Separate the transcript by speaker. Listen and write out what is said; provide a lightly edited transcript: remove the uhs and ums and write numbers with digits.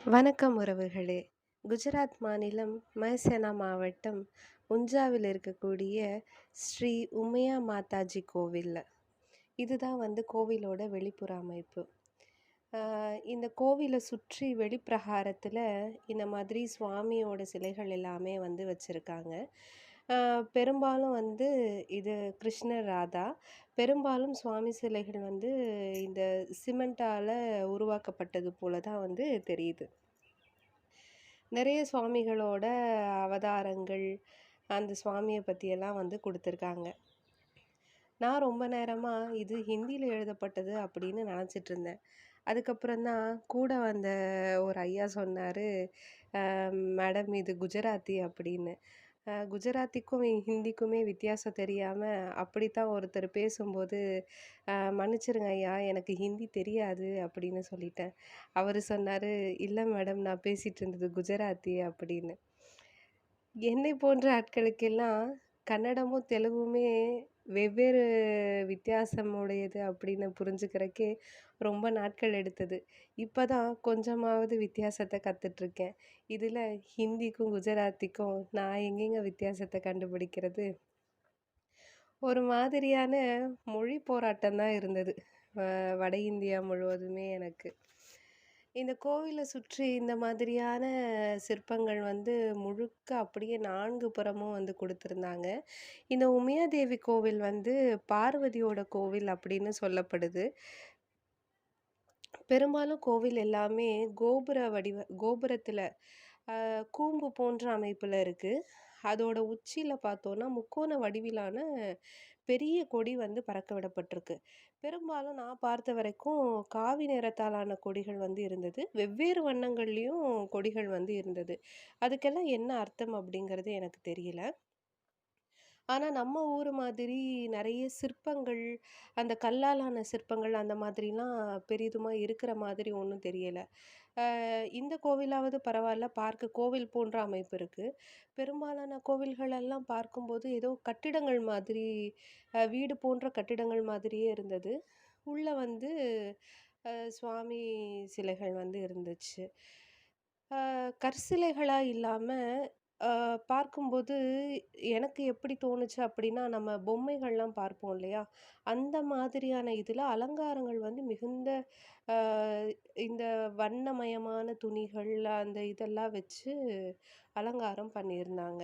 Speaker 1: வணக்கம் உறவுகளே! குஜராத் மாநிலம் மெஹ்சானா மாவட்டம் உஞ்சாவில் இருக்கக்கூடிய ஸ்ரீ உமையா மாதாஜி கோவில். இதுதான் கோவிலோட வெளிப்புற அமைப்பு. ஆ இந்த கோவில சுற்றி வெளிப்பிரகாரத்தில இந்த மாதிரி சுவாமியோட சிலைகள் எல்லாமே வச்சிருக்காங்க. ஆ பெரும்பாலும் இது கிருஷ்ணர், ராதா. பெரும்பாலும் சுவாமி சிலைகள் இந்த சிமெண்டால உருவாக்கப்பட்டது போல தான் தெரியுது. நிறைய சுவாமிகளோட அவதாரங்கள், அந்த சுவாமிய பத்தியெல்லாம் குடுத்துருக்காங்க. நான் ரொம்ப நேரமா இது ஹிந்தியில எழுதப்பட்டது அப்படின்னு நினச்சிட்டுருந்தேன். அதுக்கப்புறம் தான் கூட வந்த ஒரு ஐயா சொன்னாரு, மேடம் இது குஜராத்தி" அப்படின்னு. குஜராத்திக்கும் ஹிந்திக்குமே வித்தியாசம் தெரியாம அப்படித்தான் ஒருத்தர் பேசும்போது, மன்னிச்சிருங்க ஐயா எனக்கு ஹிந்தி தெரியாது" அப்படின்னு சொல்லிட்டேன். அவரு சொன்னாரு, "இல்ல மேடம் நான் பேசிட்டு இருந்தது குஜராத்தி" அப்படின்னு. என்னை போன்ற ஆட்களுக்கெல்லாம் கன்னடமும், தெலுங்குமே வெவ்வேறு வித்தியாசம் உடையது அப்படின்னு புரிஞ்சுக்கிறக்கே ரொம்ப நாட்கள் எடுத்தது. இப்ப தான் கொஞ்சமாவது வித்தியாசத்த கத்துட்ருக்கேன். இதுல ஹிந்திக்கும், குஜராத்திக்கும் நான் எங்கேங்க வித்தியாசத்த கண்டுபிடிக்கிறது? ஒரு மாதிரியான மொழி போராட்டம் தான் இருந்தது. வ வட இந்தியா முழுவதுமே எனக்கு. இந்த கோவில சுற்றி இந்த மாதிரியான சிற்பங்கள் முழுக்க அப்படியே 4 புறமும் குடுத்துருந்தாங்க. இந்த உமையாதேவி கோவில் பார்வதியோட கோவில் அப்படின்னு சொல்லப்படுது. பெரும்பாலும் கோவில் எல்லாமே கோபுரத்தில கூம்பு போன்ற அமைப்புல இருக்கு. அதோட உச்சியில பார்த்தோம்னா, முக்கோண வடிவிலான பெரிய கொடி பறக்க விடப்பட்டிருக்கு. பெரும்பாலும் நான் பார்த்த வரைக்கும் காவி நிறத்தாலான கொடிகள் இருந்தது. வெவ்வேறு வண்ணங்கள்லயும் கொடிகள் இருந்தது. அதுக்கெல்லாம் என்ன அர்த்தம் அப்படிங்கிறது எனக்கு தெரியல. ஆனா, நம்ம ஊரு மாதிரி நெறைய சிற்பங்கள், அந்த கல்லாலான சிற்பங்கள் அந்த மாதிரிலாம் பெரிதுமா இருக்கிற மாதிரி ஒண்ணும் தெரியல. இந்த கோவிலாவது பரவால்ல, பார்க்க கோவில் போன்ற அமைப்பு இருக்கு. பெரும்பாலான கோவில்கள் எல்லாம் பார்க்கும்போது ஏதோ கட்டிடங்கள் மாதிரி, வீடு போன்ற கட்டிடங்கள் மாதிரியே இருந்தது. உள்ள சுவாமி சிலைகள் இருந்துச்சு. கற்சிலைகளா இல்லாம, அ பார்க்கும்போது எனக்கு எப்படி தோணுச்சு அப்படின்னா, நம்ம பொம்மைகள்லாம் பார்ப்போம் இல்லையா? அந்த மாதிரியான இதில அலங்காரங்கள் மிகுந்த அ இந்த வண்ணமயமான துணிகள், அந்த இதெல்லாம் வச்சு அலங்காரம் பண்ணியிருந்தாங்க.